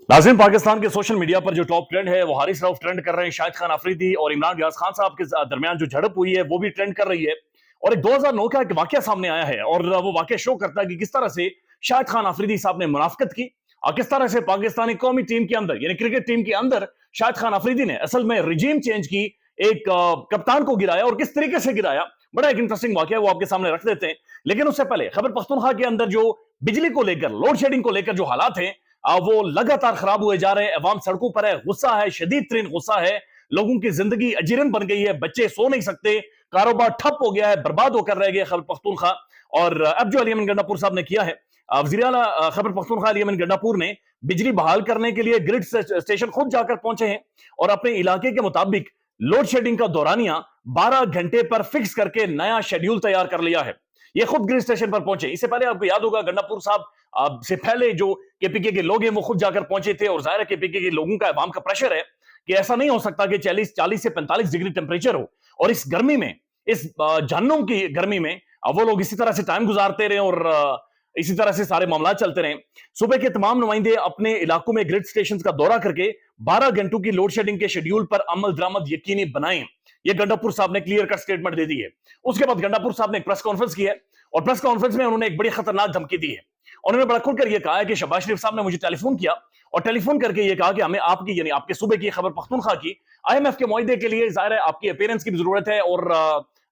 नाज़रीन, पाकिस्तान के social media पर जो टॉप ट्रेंड है वो हारिस रऊफ ट्रेंड कर रहे हैं। शाहिद खान अफरीदी और इमरान रियाज खान साहब के दरमियान जो झड़प हुई है वो भी ट्रेंड कर रही है। और एक 2009 का एक वाकया सामने आया है और वो वाकया शो करता है कि किस तरह से शाहिद खान अफरीदी साहब ने मुनाफिकत की और किस तरह से पाकिस्तानी कौमी टीम के अंदर यानी क्रिकेट टीम के अंदर शाहिद खान अफरीदी ने असल में रिजीम चेंज की, एक कप्तान को गिराया और किस तरीके से गिराया। बड़ा एक इंटरेस्टिंग वाकया वो आपके सामने रख देते हैं। लेकिन उससे पहले खैबर पख्तूनख्वा के अंदर जो बिजली को लेकर, लोड शेडिंग को लेकर जो हालात हैं वो लगातार खराब हुए जा रहे हैं। अवाम सड़कों पर है, गुस्सा है, शदीद तरीन गुस्सा है। लोगों की जिंदगी अजीरन बन गई है, बच्चे सो नहीं सकते, कारोबार ठप हो गया है, बर्बाद होकर रह गया खैबर पख्तूनख्वा। और अब जो अली अमीन गंडापुर साहब ने किया है, वज़ीर आला खैबर पख्तूनख्वा अली अमीन गंडापुर ने बिजली बहाल करने के लिए ग्रिड स्टेशन खुद जाकर पहुंचे हैं और अपने इलाके के मुताबिक लोड शेडिंग का दौरानिया 12 घंटे पर फिक्स करके नया शेड्यूल तैयार कर लिया है। ये खुद ग्रिड स्टेशन पर पहुंचे। इससे पहले आपको याद होगा गंडापुर साहब से पहले जो केपीके के लोग हैं वो खुद जाकर पहुंचे थे। और जाहिर है केपीके के लोगों का, अवाम का प्रेशर है कि ऐसा नहीं हो सकता कि 40 से 45 डिग्री टेम्परेचर हो और इस गर्मी में, इस जहन्नुम की गर्मी में वो लोग इसी तरह से टाइम गुजारते रहे और इसी तरह से सारे मामला चलते रहे। सुबह के तमाम नुमाइंदे अपने इलाकों में ग्रिड स्टेशन का दौरा करके 12 घंटों की लोड शेडिंग के शेड्यूल पर अमल दरामद यकीनी बनाएं। ये गंडापुर साहब ने क्लियर कट स्टेटमेंट दे दी है। उसके बाद गंडापुर साहब ने एक प्रेस कॉन्फ्रेंस की है और प्रेस कॉन्फ्रेंस में उन्होंने एक बड़ी खतरनाक धमकी दी है। उन्होंने बड़ा खुलकर यह कहा है कि शहबाज शरीफ साहब ने मुझे टेलीफोन किया और टेलीफोन करके यह कहा कि हमें आपकी यानी आपके सूबे की खैबर पख्तूनख्वा की आईएमएफ के मुआहदे के लिए जाहिर है आपकी अपीयरेंस की भी जरूरत है और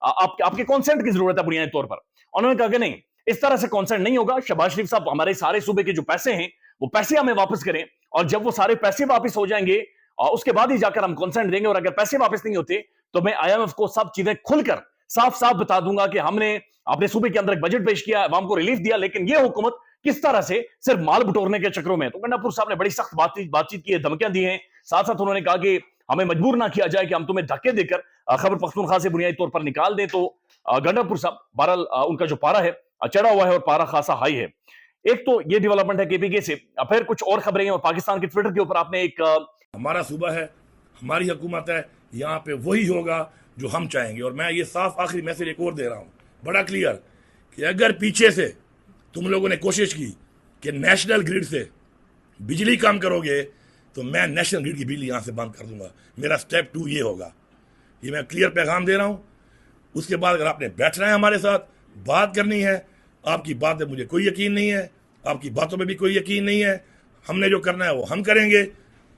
आपके कॉन्सेंट की जरूरत है बुनियादी तौर पर। उन्होंने कहा कि नहीं, इस तरह से कॉन्सेंट नहीं होगा। शहबाज शरीफ साहब हमारे सारे सूबे के जो पैसे हैं वो पैसे हमें वापस करें और जब वो सारे पैसे वापस हो जाएंगे उसके बाद ही जाकर हम कॉन्सेंट देंगे। और अगर पैसे वापस नहीं होते तो मैं आईएमएफ को सब चीजें खुलकर साफ साफ बता दूंगा कि हमने अपने सूबे के अंदर एक बजट पेश किया, अवाम को रिलीफ दिया, लेकिन यह हुकूमत किस तरह से सिर्फ माल बटोरने के चक्रों में। तो गंडापुर साहब ने बड़ी सख्त बातचीत की है, धमकियां दी हैं। साथ साथ उन्होंने कहा कि हमें मजबूर ना किया जाए कि हम तुम्हें धक्के देकर खैबर पख्तूनख्वा से बुनियादी तौर पर निकाल दें। तो गंडापुर साहब बहरहाल उनका जो पारा है चढ़ा हुआ है और पारा खासा हाई है। एक तो ये डेवलपमेंट है केपीके से। फिर कुछ और खबरें हैं और पाकिस्तान के ट्विटर के ऊपर आपने एक हमारा सूबा है, हमारी हुकूमत है, यहाँ पे वही होगा जो हम चाहेंगे। और मैं ये साफ आखिरी मैसेज एक और दे रहा हूँ, बड़ा क्लियर, कि अगर पीछे से तुम लोगों ने कोशिश की कि नेशनल ग्रिड से बिजली कम करोगे तो मैं नेशनल ग्रिड की बिजली यहाँ से बंद कर दूंगा। मेरा स्टेप 2 ये होगा, ये मैं क्लियर पैगाम दे रहा हूँ। उसके बाद अगर आपने बैठना है हमारे साथ, बात करनी है, आपकी बात में मुझे कोई यकीन नहीं है, आपकी बातों में भी कोई यकीन नहीं है, हमने जो करना है वो हम करेंगे।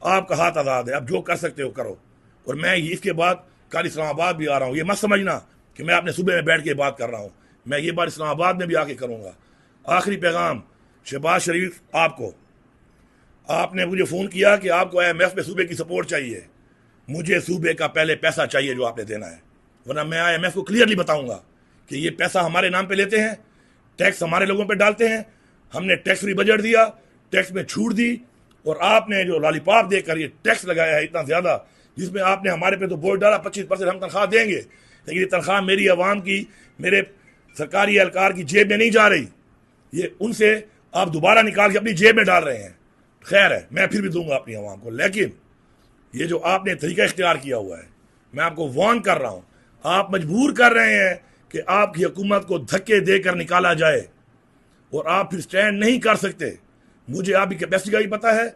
आपका हाथ आज़ाद है, आप जो कर सकते हो करो। और मैं इसके बाद कल इस्लामाबाद भी आ रहा हूँ, ये मत समझना कि मैं अपने सूबे में बैठ के बात कर रहा हूँ, मैं ये बात इस्लामाबाद में भी आके करूँगा। आखिरी पैगाम शहबाज शरीफ, आपने मुझे फ़ोन किया कि आपको IMF में सूबे की सपोर्ट चाहिए। मुझे सूबे का पहले पैसा चाहिए जो आपने देना है, वरना मैं IMF को क्लियरली बताऊँगा कि ये पैसा हमारे नाम पे लेते हैं, टैक्स हमारे लोगों पे डालते हैं, हमने टैक्स फ्री बजट दिया, टैक्स में छूट दी, और आपने जो लॉलीपॉप देकर ये टैक्स लगाया है इतना ज़्यादा, जिसमें आपने हमारे पे तो बोझ डाला 25% हम तनख्वाह देंगे, लेकिन ये तनख्वाह मेरी आवाम की, मेरे सरकारी एहलकार की जेब में नहीं जा रही, ये उनसे आप दोबारा निकाल के अपनी जेब में डाल रहे हैं। खैर है, मैं फिर भी दूंगा अपनी आवाम को, लेकिन ये जो आपने तरीका इख्तियार किया हुआ है, मैं आपको वार्न कर रहा हूँ, आप मजबूर कर रहे हैं कि आपकी हुकूमत को धक्के देकर निकाला जाए और आप फिर स्टैंड नहीं कर सकते। मुझे आपकी कैपेसिटी का भी पता है,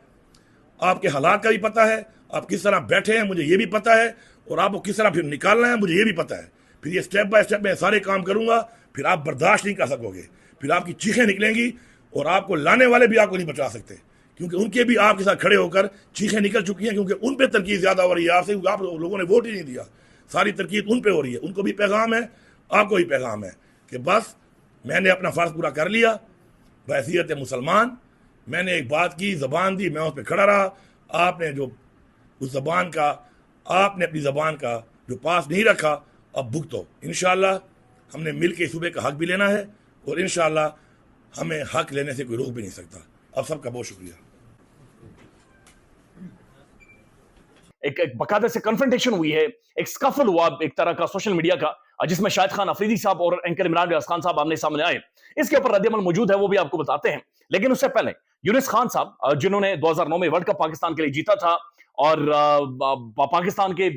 आपके हालात का भी पता है, आप किस तरह बैठे हैं मुझे ये भी पता है, और आपको किस तरह फिर निकालना है मुझे ये भी पता है। फिर ये स्टेप बाय स्टेप मैं सारे काम करूंगा, फिर आप बर्दाश्त नहीं कर सकोगे, फिर आपकी चीखें निकलेंगी और आपको लाने वाले भी आपको नहीं बचा सकते, क्योंकि उनके भी आपके साथ खड़े होकर चीखें निकल चुकी हैं, क्योंकि उन पर तनकीद ज़्यादा हो रही है आपसे, क्योंकि आप लोगों ने वोट ही नहीं दिया, सारी तनकीद उन पर हो रही है। उनको भी पैगाम है, आपको भी पैगाम है कि बस मैंने अपना फ़र्ज पूरा कर लिया बहैसियत मुसलमान। मैंने एक बात की, ज़बान दी, मैं उस पर खड़ा रहा। आपने जो उस ज़बान का, आपने अपनी ज़बान का जो पास नहीं रखा, अब भुगतो। इंशाअल्लाह हमने मिल के सूबे का हक भी लेना है और इंशाअल्लाह हमें हक लेने से कोई रोक भी नहीं सकता। अब सबका बहुत शुक्रिया। एक बकायदा से कन्फ्रंटेशन हुई है, एक स्कफल हुआ एक तरह का सोशल मीडिया का, जिसमें शाहिद खान अफरीदी साहब और एंकर इमरान रियाज खान साहब आमने सामने आए। इसके ऊपर रद्दअमल मौजूद है, वो भी आपको बताते हैं। लेकिन उससे पहले यूनिस खान साहब, जिन्होंने 2009 में वर्ल्ड कप पाकिस्तान के लिए जीता था और पाकिस्तान के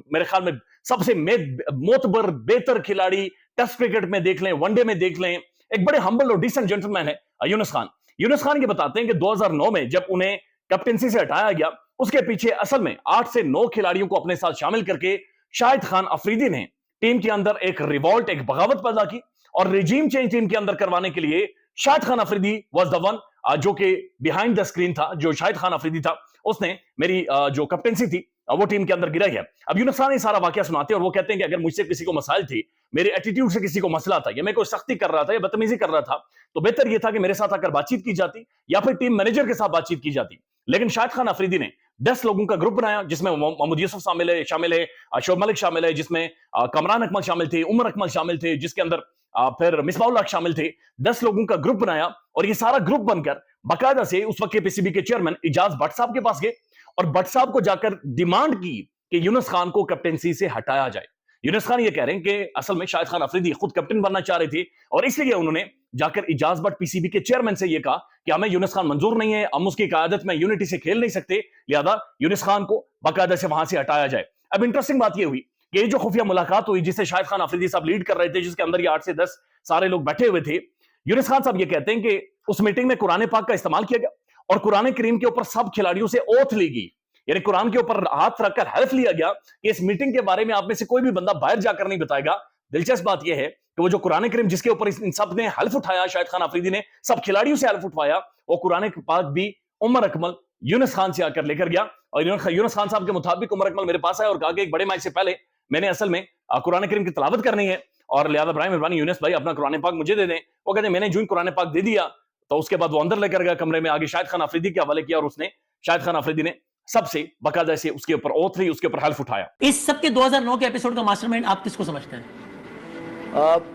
मेरे ख्याल में सबसे मोतबर बेहतर खिलाड़ी टेस्ट क्रिकेट में देख लें, वनडे में देख लें, एक बड़े हम्बल और डिसेंट जेंटलमैन है यूनिस खान। यूनिस खान ये बताते हैं कि 2009 में जब उन्हें कैप्टेंसी से हटाया गया, उसके पीछे असल में 8 से 9 खिलाड़ियों को अपने साथ शामिल करके शाहिद खान अफरीदी ने टीम के अंदर एक रिवॉल्ट, एक बगावत पैदा की और रिजीम चेंज टीम के अंदर करवाने के लिए Shahid Khan Afridi was the one, जो कि बिहाइंड द स्क्रीन था। जो शाहिद खान अफरीदी था उसने मेरी जो कैप्टेंसी थी वो टीम के अंदर गिराई है। अब यूनुस खान ये सारा वाकया सुनाते हैं और वो कहते हैं कि अगर मुझसे किसी को मसाइल थी, मेरे एटीट्यूड से किसी को मसला था, या मैं कोई सख्ती कर रहा था या बदतमीजी कर रहा था, तो बेहतर यह था कि मेरे साथ आकर बातचीत की जाती या फिर टीम मैनेजर के साथ बातचीत की जाती। लेकिन शाहिद खान अफरीदी ने 10 लोगों का ग्रुप बनाया, जिसमें मोहम्मद यूसुफ शामिल है, शोएब मलिक शामिल है, जिसमें कमरान अकमल शामिल थे, उमर अकमल शामिल थे, जिसके अंदर फिर मिसबाउल हक शामिल थे। 10 लोगों का ग्रुप बनाया और ये सारा ग्रुप बनकर बाकायदा से उस वक्त के पीसीबी के चेयरमैन इजाज भट्ट साहब के पास गए और भट्ट साहब को जाकर डिमांड की कि यूनुस खान को कैप्टेंसी से हटाया जाए। यूनुस खान ये कह रहे हैं कि असल में शाहिद खान अफरीदी खुद कैप्टन बनना चाह रहे थे और इसलिए उन्होंने जाकर इजाज भट्ट पीसीबी के चेयरमैन से यह कहा कि हमें यूनुस खान मंजूर नहीं है, हम उसकी क़यादत में यूनिटी से खेल नहीं सकते, लिहाजा यूनुस खान को बाकायदा से वहां से हटाया जाए। अब इंटरेस्टिंग बात यह हुई कि ये जो खुफिया मुलाकात हुई जिसे शाहिद खान अफरीदी साहब लीड कर रहे थे, जिसके अंदर ये 8 से 10 सारे लोग बैठे हुए थे, यूनुस खान साहब ये कहते हैं कि उस मीटिंग में कुरान पाक का इस्तेमाल किया गया और कुरान करीम के ऊपर सब खिलाड़ियों से ओथ ली गई, यानी कुरान के ऊपर हाथ रखकर हल्फ लिया गया कि इस मीटिंग के बारे में आप में से कोई भी बंदा बाहर जाकर नहीं बताएगा। दिलचस्प बात यह है कि वो जो कुरान करीम जिसके ऊपर इन सब ने हल्फ उठाया, शाहिद खान अफरीदी ने सब खिलाड़ियों से हल्फ उठवाया, वो कुरान पाक भी उमर अकमल यूनुस खान से आकर लेकर गया और यूनुस खान साहब के मुताबिक उमर अकमल मेरे पास आया और कहा कि एक बड़े मैच से पहले मैंने असल में कुरान करीम की तिलावत करनी है और लिहाजा बराए मेहरबानी यूनुस भाई अपना कुरान पाक मुझे दे दें। वो कहते मैंने जो कुरान पाक दे दिया तो उसके बाद वो अंदर लेकर गया कमरे में, आगे शाहिद खान अफरीदी के हवाले किया और उसने शाहिद खान अफरीदी ने सबसे बाकायदा से उसके ऊपर ओथ ली, उसके ऊपर हल्फ उठाया। इस सब के 2009 के एपिसोड का मास्टरमाइंड आप किसको समझते हैं?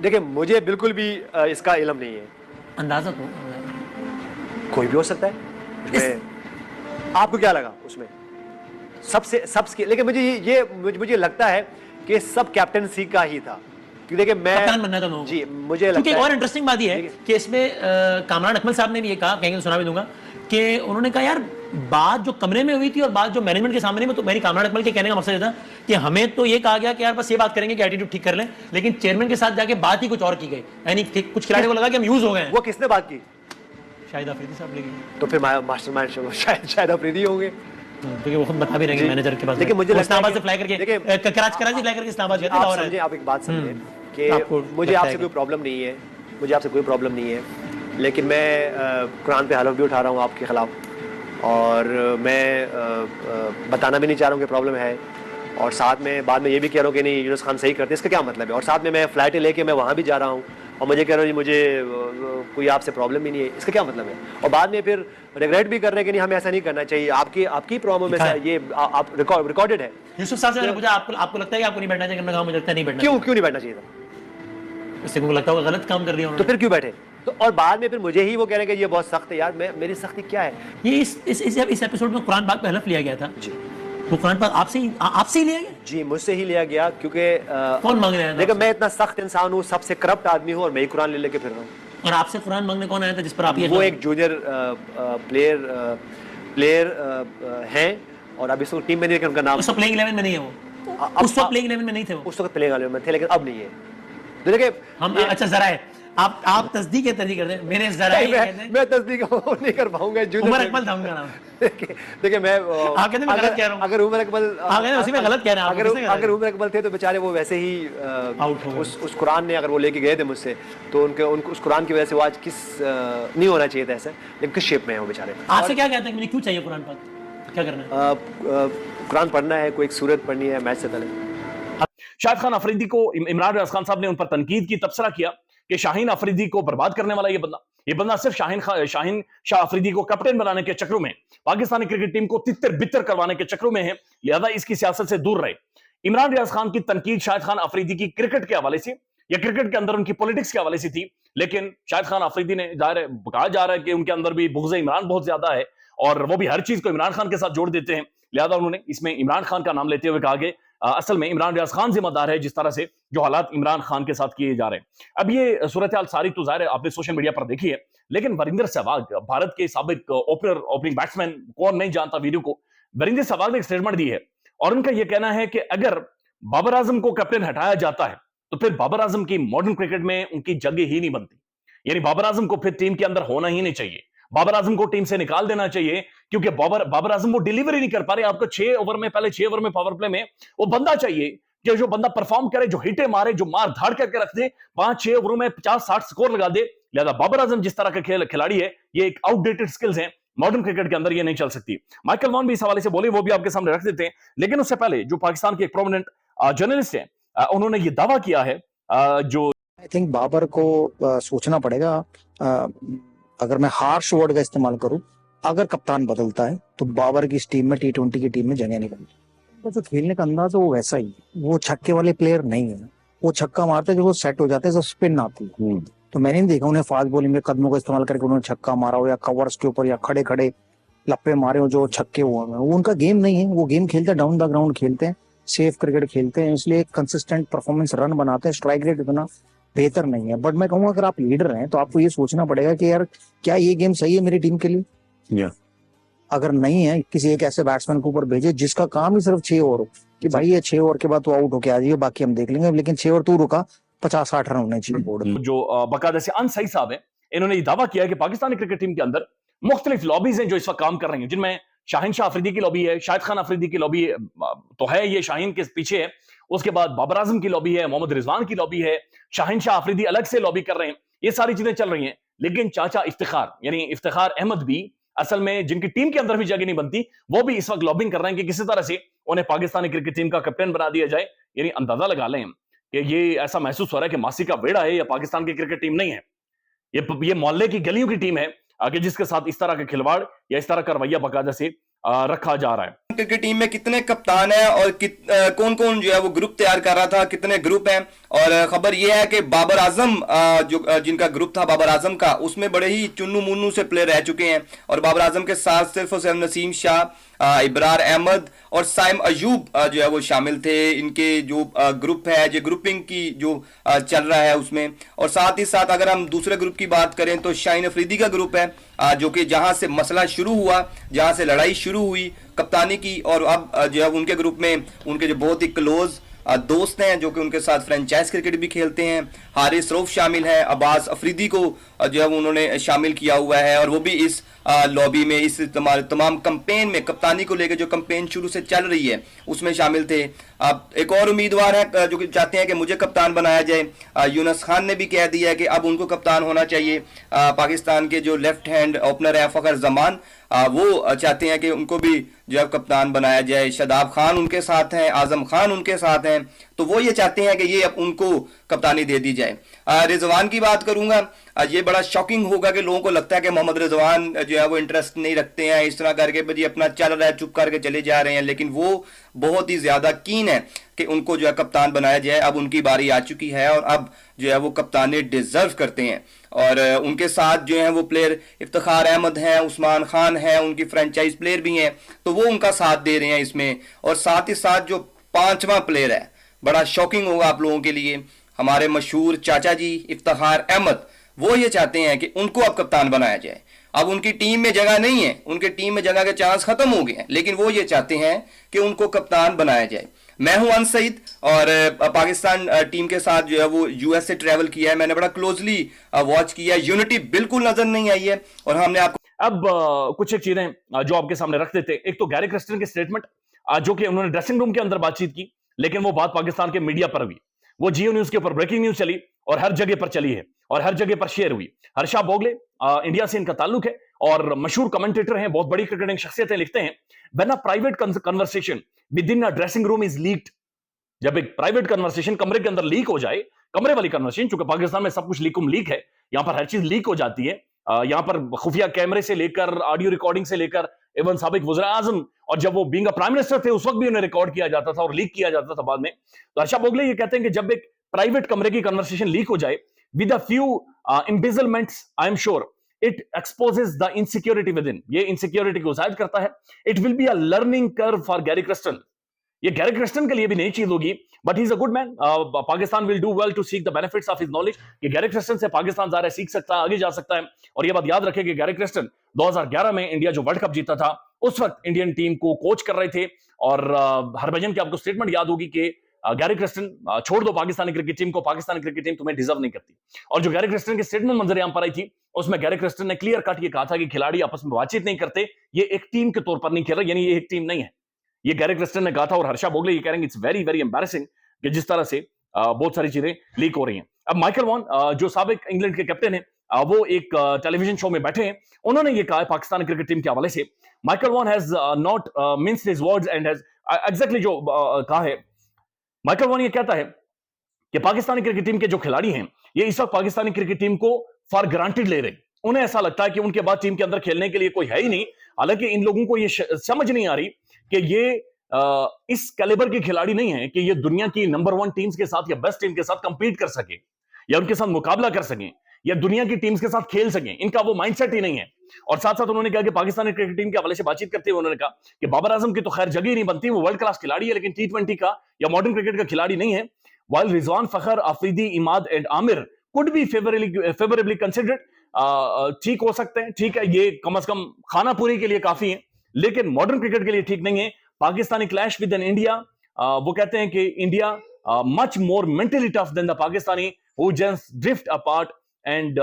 देखिए मुझे बिल्कुल भी इसका इल्म नहीं है। अंदाजा तो कोई भी हो सकता है उसमें। आपको क्या लगा उसमें सबसे लेकिन मुझे लगता है कि सब कैप्टनसी का ही था, क्योंकि देखिए मैं कप्तान बनना था लोगों को। जी मुझे लगता है। और इंटरेस्टिंग बात यह है कि इसमें कामरान अकमल साहब ने भी ये कहा, कहेंगे तो सुना भी दूंगा, कि उन्होंने कहा यार बात जो कमरे में हुई थी और बात जो मैनेजमेंट के सामने में, तो मेरी कामरान अकमल के कहने का मकसद ये था कि हमें तो ये कहा गया कि यार बस ये बात करेंगे कि एटीट्यूड ठीक कर लें, लेकिन चेयरमैन के साथ जाके बात ही कुछ और की गई, यानी कुछ खिलाड़ियों को लगा कि हम यूज हो गए। वो किसने बात की? शाहिद अफरीदी साहब लेके, तो फिर मास्टरमाइंड शायद अफरीदी होंगे, क्योंकि वो खुद बता भी रहे मैनेजर के पास। लेकिन मुझे इस्लामाबाद से फ्लाई करके कराची फ्लाई करके इस्लामाबाद गए थे लाहौर। समझे आप एक बात समझे कि मुझे आपसे कोई प्रॉब्लम नहीं है, मुझे आपसे कोई प्रॉब्लम नहीं है, लेकिन मैं कुरान पे हलफ भी उठा रहा हूँ आपके खिलाफ और मैं बताना भी नहीं चाह रहा हूँ कि प्रॉब्लम है, और साथ में बाद में ये भी कह रहा हूँ कि नहीं यूनुस खान सही करते, इसका क्या मतलब है? और साथ में मैं फ्लाइटें लेके मैं वहाँ भी जा रहा हूँ और मुझे कह रहा हूँ मुझे कोई आपसे प्रॉब्लम ही नहीं है, इसका क्या मतलब है? और बाद में फिर रिग्रेट भी कर रहे हैं कि नहीं हमें ऐसा नहीं करना चाहिए। आपकी प्रॉब्लम में ये आप रिकॉर्डेड है। यूसुफ साहब से मैंने पूछा आपको लगता है कि आपको नहीं बैठना चाहिए? मुझे लगता है नहीं बैठना। क्यों नहीं बैठना चाहिए था? इससे को लगता होगा गलत काम कर लिया तो फिर क्यों बैठे? तो और बाद में फिर मुझे ही वो कह रहे हैं कि ये बहुत सख्त है। यार मेरी सख्ती क्या है? ये इस एपिसोड में कुरान पाक पे हलफ लिया गया था जी, वो कुरान पाक आपसे ही लिया गया? जी मुझसे ही लिया गया, क्योंकि कौन मांग रहा है? देखो मैं इतना सख्त इंसान हूँ, सबसे करप्ट आदमी हूँ और मैं ही कुरान लेके फिर रहा हूँ। और आपसे कुरान मांगने कौन आया था जिस पर आप ये? वो एक जूनियर प्लेयर हैं और अभी इसको टीम मैनेजर उनका नाम उस वक्त प्लेइंग 11 में नहीं है वो, उस वक्त प्लेइंग 11 में नहीं थे वो, उस वक्त प्लेइंग 11 में थे, लेकिन अब नहीं है। तो देखिए हम अच्छा जरा है आप तस्दीक कर दें, मैंने जरा मैं तस्दीक नहीं कर पाऊंगा। उमर अकमल था उनका नाम। देखिए मैं आप कहते हैं मैं गलत कह रहा हूं। अगर उमर अकमल उसी में गलत कह रहे हैं आप। अगर उमर अकमल थे तो बेचारे वो वैसे ही आउट हो गए। उस कुरान ने अगर वो लेके गए थे मुझसे, तो उनको उस कुरान की वजह से वो आज नहीं होना चाहिए था ऐसा, लेकिन किस शेप में है वो बेचारे। आपसे क्या कहते हैं मुझे क्यों चाहिए कुरान पाक, क्या करना है? कुरान पढ़ना है, कोई एक सूरत पढ़नी है मैच से पहले। शाहिद खान अफरीदी को इमरान रियाज खान साहब ने उन पर तनकीद की, तबसरा किया कि शाहीन अफरीदी को बर्बाद करने वाला ये बंदा सिर्फ शाहीन शाह अफरीदी को कैप्टन बनाने के चक्रों में, पाकिस्तानी क्रिकेट टीम को तितर बितर करवाने के चक्रों में है, लिहाजा इसकी सियासत से दूर रहे। इमरान रियाज खान की तनकीद शाहिद खान अफरीदी की क्रिकेट के हवाले से या क्रिकेट के अंदर उनकी पॉलिटिक्स के हवाले से थी, लेकिन शाहिद खान अफरीदी ने कहा जा रहा है कि उनके अंदर भी बुग़्ज़ इमरान बहुत ज्यादा है और वो भी हर चीज को इमरान खान के साथ जोड़ देते हैं, लिहाजा उन्होंने इसमें इमरान खान का नाम लेते हुए कहा कि असल में इमरान रियाज खान जिम्मेदार है जिस तरह से जो हालात इमरान खान के साथ किए जा रहे हैं। अब ये सूरत हाल सारी तो जाहिर है आपने सोशल मीडिया पर देखी है, लेकिन वरिंदर सहवाग, भारत के साबिक ओपनिंग बैट्समैन, कौन नहीं जानता वीडियो को, वरिंदर सहवाग ने एक स्टेटमेंट दी है और उनका यह कहना है कि अगर बाबर आजम को कैप्टन हटाया जाता है तो फिर बाबर आजम की मॉडर्न क्रिकेट में उनकी जगह ही नहीं बनती, यानी बाबर आजम को फिर टीम के अंदर होना ही नहीं चाहिए। बाबर आजम को टीम से निकाल देना चाहिए, क्योंकि बाबर आजम वो डिलीवरी नहीं कर पा रहे। आपको 6 ओवर में, पहले 6 ओवर में पावर प्ले में वो बंदा चाहिए कि जो बंदा परफॉर्म करे, जो हिटे मारे, जो मार धाड़ करके रख दे, 5-6 ओवरों में 50-60 स्कोर लगा दे। लिहाजा बाबर आजम जिस तरह का खिलाड़ी है, ये एक आउटडेटेड स्किल्स है, मॉडर्न क्रिकेट के अंदर ये नहीं चल सकती। माइकल वॉन भी इस हवाले से बोले, वो भी आपके सामने रख देते हैं। लेकिन उससे पहले जो पाकिस्तान के एक प्रोमिनेंट जर्नलिस्ट हैं, उन्होंने ये दावा किया है, जो आई थिंक बाबर को सोचना पड़ेगा। अगर मैं हार्श वर्ड का इस्तेमाल करूं, अगर कप्तान बदलता है तो बाबर की इस टीम में, T20 की टीम में जगह नहीं बनती। तो जो खेलने का अंदाज है वो वैसा ही, वो छक्के वाले प्लेयर नहीं है। वो छक्का मारते जब वो सेट हो जाते हैं, जब स्पिन आती है। तो मैंने नहीं देखा उन्हें फास्ट बॉलिंग में कदमों का इस्तेमाल करके उन्होंने छक्का मारा हो, या कवर्स के ऊपर या खड़े खड़े लप्पे मारे हो जो छक्के हुए हैं। वो उनका गेम नहीं है। वो गेम खेलते हैं, डाउन द ग्राउंड खेलते हैं, सेफ क्रिकेट खेलते हैं, इसलिए कंसिस्टेंट परफॉर्मेंस, रन बनाते हैं। स्ट्राइक रेट इतना बेहतर नहीं है। बट मैं कहूंगा अगर आप लीडर हैं तो आपको ये सोचना पड़ेगा कि यार क्या ये गेम सही है मेरी टीम के लिए। अगर नहीं है, किसी एक ऐसे बैट्समैन को ऊपर भेजे जिसका काम ही सिर्फ 6 ओवर हो, कि भाई ये 6 ओवर के बाद तो आउट होके आ जाइए, बाकी हम देख लेंगे, लेकिन 6 ओवर तू रुका, 50-60 रन होने चाहिए बोर्ड में। जो बाकायदा से अनसही साहब है, इन्होंने ये दावा किया है कि पाकिस्तानी क्रिकेट टीम के अंदर मुख्तलिफ लॉबीज हैं जो इस वक्त काम कर रही हैं, जिनमें शाहीन शाह अफरीदी की लॉबी है, शाहिद खान अफरीदी की लॉबी तो है, ये शाहीन के पीछे है। उसके बाद बाबर आजम की लॉबी है, मोहम्मद रिजवान की लॉबी है, शाहीन शाह अफरीदी अलग से लॉबी कर रहे हैं। ये सारी चीजें चल रही हैं। लेकिन चाचा इफ्तिखार यानी इफ्तिखार अहमद भी असल में, जिनकी टीम के अंदर भी जगह नहीं बनती, वो भी इस वक्त लॉबिंग कर रहे हैं कि किसी तरह से उन्हें पाकिस्तानी क्रिकेट टीम का कैप्टन बना दिया जाए। यानी अंदाजा लगा लें कि ये ऐसा महसूस हो रहा है कि मासी का वेड़ा है, या पाकिस्तान की क्रिकेट टीम नहीं है, ये मोहल्ले की गलियों की टीम है, आगे जिसके साथ इस तरह का खिलवाड़ या इस तरह का रवैया बाकायदा से रखा जा रहा है। क्रिकेट टीम में कितने कप्तान हैं और कौन कौन जो है वो ग्रुप तैयार कर रहा था, कितने ग्रुप हैं। और खबर ये है कि बाबर आजम जो जिनका ग्रुप था बाबर आजम का, उसमें बड़े ही चुन्नू मुन्नू से प्लेयर रह चुके हैं। और बाबर आजम के साथ सिर्फ और सिर्फ नसीम शाह, इब्रार अहमद और साइम अयूब जो है वो शामिल थे। इनके जो ग्रुप है, जो ग्रुपिंग की जो चल रहा है उसमें। और साथ ही साथ अगर हम दूसरे ग्रुप की बात करें तो शाहीन अफरीदी का ग्रुप है, जो कि जहां से मसला शुरू हुआ, जहां से लड़ाई शुरू हुई कप्तानी की। और अब जो है उनके ग्रुप में उनके जो बहुत ही क्लोज दोस्त हैं, जो कि उनके साथ फ्रेंचाइज क्रिकेट भी खेलते हैं, हारिस रऊफ शामिल है, अब्बास अफरीदी को जो है उन्होंने शामिल किया हुआ है। और वो भी इस लॉबी में, इस तमाम कंपेन में, कप्तानी को लेकर जो कंपेन शुरू से चल रही है उसमें शामिल थे। अब एक और उम्मीदवार है जो कि चाहते हैं कि मुझे कप्तान बनाया जाए। यूनुस खान ने भी कह दिया है कि अब उनको कप्तान होना चाहिए। पाकिस्तान के जो लेफ्ट हैंड ओपनर है फखर जमान, वो चाहते हैं कि उनको भी जो है कप्तान बनाया जाए। शादाब खान उनके साथ हैं, आजम खान उनके साथ हैं, तो वो ये चाहते हैं कि ये अब उनको कप्तानी दे दी जाए। रिजवान की बात करूंगा, ये बड़ा शॉकिंग होगा कि लोगों को लगता है कि मोहम्मद रिजवान जो है वो इंटरेस्ट नहीं रखते हैं, इस तरह करके भाई अपना चल रहा है, चुप करके चले जा रहे हैं। लेकिन वो बहुत ही ज्यादा कीन है कि उनको जो है कप्तान बनाया जाए। अब उनकी बारी आ चुकी है और अब जो है वो कप्तानी डिजर्व करते हैं। और उनके साथ जो है वो प्लेयर इफ्तिखार अहमद हैं, उस्मान खान हैं, उनकी फ्रेंचाइज प्लेयर भी हैं, तो वो उनका साथ दे रहे हैं इसमें। और साथ ही साथ जो 5वां प्लेयर है, बड़ा शॉकिंग होगा आप लोगों के लिए, हमारे मशहूर चाचा जी इफ्तिखार अहमद, वो ये चाहते हैं कि उनको अब कप्तान बनाया जाए। अब उनकी टीम में जगह नहीं है, उनकी टीम में जगह के चांस खत्म हो गए हैं, लेकिन वो ये चाहते हैं कि उनको कप्तान बनाया जाए। मैं हूं अन सईद और पाकिस्तान टीम के साथ जो है वो यूएस से ट्रैवल किया है, मैंने बड़ा क्लोजली वॉच किया है। यूनिटी बिल्कुल नजर नहीं आई है और हमने आपको अब कुछ एक चीजें जो आपके सामने रख देते। एक तो गैरी क्रिस्टन की स्टेटमेंट, जो कि उन्होंने ड्रेसिंग रूम के अंदर बातचीत की, लेकिन वो बात पाकिस्तान के मीडिया पर हुई, वो जियो न्यूज के ऊपर ब्रेकिंग न्यूज चली और हर जगह पर चली है और हर जगह पर शेयर हुई। हर्षा बोगले, इंडिया से इनका ताल्लुक है और मशहूर कमेंटेटर हैं, बहुत बड़ी क्रिकेटिंग शख्सियतें, लिखते हैं when a private conversation with in a dressing room is leaked, जब एक प्राइवेट कन्वर्सेशन कमरे के अंदर लीक हो जाए, कमरे वाली कन्वर्सेशन, चूंकि पाकिस्तान में सब कुछ लीक है, यहां पर हर चीज लीक हो जाती है, यहां पर खुफिया कैमरे से लेकर ऑडियो रिकॉर्डिंग से लेकर इवन साबिक वज़ीर आज़म, और जब वो बीइंग अ प्राइम मिनिस्टर थे उस वक्त भी उन्हें रिकॉर्ड किया जाता था और लीक किया जाता था बाद में। तो हर्षा बोगले ये कहते हैं कि जब एक प्राइवेट कमरे की कन्वर्सेशन लीक हो जाए with a few embezzlements, I am sure it exposes the insecurity within, ये इनसिक्योरिटी को जाहिर करता है। It will be a learning curve for Gary Kirsten, ये गैरी क्रिस्टन के लिए भी नई चीज होगी, but he is a good man. Pakistan will do well to seek the benefits of his knowledge. ये गैरी क्रिस्टन से पाकिस्तान ज़ाहिर सीख सकता है, आगे जा सकता है। और ये बात याद रखें कि गैरी क्रिस्टन 2011 में इंडिया जो वर्ल्ड कप जीता था, उस वक्त इंडियन टीम को कोच कर रहे थे। और हरभजन की आपको स्टेटमेंट याद होगी कि गैरी क्रिस्टन छोड़ दो पाकिस्तानी क्रिकेट टीम को, पाकिस्तानी क्रिकेट टीम तुम्हें डिजर्व नहीं करती। और जो गैरी क्रिस्टन की स्टेटमेंट मंजर आम पर आई थी, उसमें गैरी क्रिस्टन ने क्लियर कट ये कहा था कि खिलाड़ी आपस में बातचीत नहीं करते, ये एक टीम के तौर पर नहीं खेल रहे, यानी ये एक टीम नहीं है। ये गैरी क्रिस्टन ने कहा था और हर्षा भोगले ये कह रहे हैं इट्स वेरी वेरी एम्बैरेसिंग कि जिस तरह से बहुत सारी चीजें लीक हो रही हैं। अब माइकल वॉन जो साबिक इंग्लैंड के कैप्टन है, वो एक टेलीविजन शो में बैठे हैं, उन्होंने ये कहा है पाकिस्तान क्रिकेट टीम के हवाले से, Michael Vaughan has not minced his words and has exactly जो कहा है। माइकल वॉन ये कहता है कि पाकिस्तानी क्रिकेट टीम के जो खिलाड़ी हैं, ये इस वक्त पाकिस्तानी क्रिकेट टीम को फॉर ग्रांटेड ले रहे हैं। उन्हें ऐसा लगता है कि उनके बाद टीम के अंदर खेलने के लिए कोई है ही नहीं। हालांकि इन लोगों को ये समझ नहीं आ रही कि ये इस कैलिबर के खिलाड़ी नहीं है कि ये दुनिया की नंबर 1 टीम्स के साथ या बेस्ट टीम के साथ कंपीट कर सके या उनके साथ मुकाबला कर सके या दुनिया की टीम्स के साथ खेल सके। इनका वो माइंडसेट ही नहीं है। और साथ साथ उन्होंने कहा कि पाकिस्तानी क्रिकेट टीम के हवाले से बातचीत करते हुए उन्होंने कहा कि बाबर आजम की तो खैर जगह ही नहीं बनती, वो वर्ल्ड क्लास खिलाड़ी है लेकिन T20 का या मॉडर्न क्रिकेट का खिलाड़ी नहीं है। While Rizwan Fakhar, Afridi, Imad and Aamir could be favourably considered, ठीक हो सकते हैं, ठीक है, ये कम से कम खानापुरी के लिए काफी है, लेकिन मॉडर्न क्रिकेट के लिए ठीक नहीं है। Pakistani clash with an India, वो कहते हैं कि India much more mentally tough than the Pakistani who just drift apart and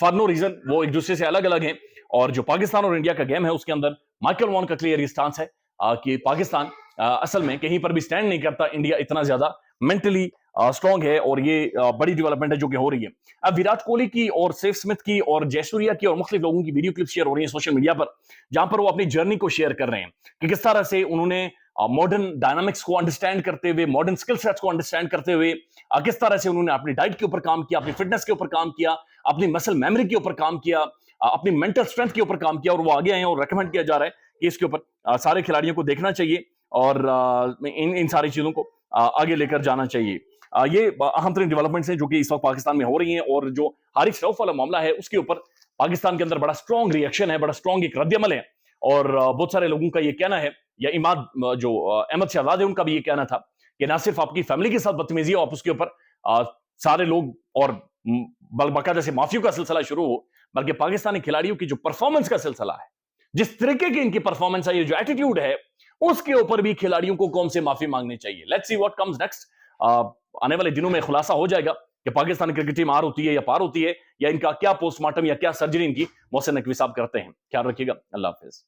for no reason, वो एक दूसरे से अलग अलग हैं। और जो पाकिस्तान और इंडिया का गेम है उसके अंदर माइकल वॉन का क्लियर स्टांस है कि पाकिस्तान असल में कहीं पर भी स्टैंड नहीं करता, इंडिया इतना ज्यादा मेंटली स्ट्रांग है और ये बड़ी डेवलपमेंट है जो कि हो रही है। अब विराट कोहली की और सेफ स्मिथ की और जयसूर्या की और मुख्तलिफ लोगों की वीडियो क्लिप शेयर हो रही है सोशल मीडिया पर, जहां पर वो अपनी जर्नी को शेयर कर रहे हैं कि किस तरह से उन्होंने मॉडर्न डायनामिक्स को अंडरस्टैंड करते हुए, मॉडर्न स्किल सेट्स को अंडरस्टैंड करते हुए किस तरह से उन्होंने अपनी डाइट के ऊपर काम किया, अपनी फिटनेस के ऊपर काम किया, अपनी मसल मेमोरी के ऊपर काम किया, अपनी मेंटल स्ट्रेंथ के ऊपर काम किया। और वो आगे आए और रेकमेंड किया जा रहा है कि इसके ऊपर सारे खिलाड़ियों को देखना चाहिए और इन सारी चीजों को आगे लेकर जाना चाहिए। ये अहम तरीन डेवलपमेंट्स हैं जो कि इस वक्त पाकिस्तान में हो रही हैं। और जो हारिस रऊफ वाला मामला है उसके ऊपर पाकिस्तान के अंदर बड़ा स्ट्रॉन्ग रिएक्शन है, बड़ा स्ट्रॉन्ग एक रद्दअमल है। और बहुत सारे लोगों का ये कहना है, या इमाद जो अहमद शहजाद है उनका भी ये कहना था कि ना सिर्फ आपकी फैमिली के साथ बदतमीजी हो, आप उसके ऊपर सारे लोग और बाकायदा से माफियों का सिलसिला शुरू हो, बल्कि पाकिस्तानी खिलाड़ियों की जो परफॉर्मेंस का सिलसिला है, जिस तरीके की इनकी परफॉर्मेंस है, ये जो एटीट्यूड है, उसके ऊपर भी खिलाड़ियों को कौन से माफी मांगनी चाहिए। Let's see what comes next. आने वाले दिनों में खुलासा हो जाएगा कि पाकिस्तानी क्रिकेट टीम आर होती है या पार होती है, या इनका क्या पोस्टमार्टम या क्या सर्जरी इनकी मोहसिन नकवी साहब करते हैं। ख्याल रखिएगा। अल्लाह हाफिज।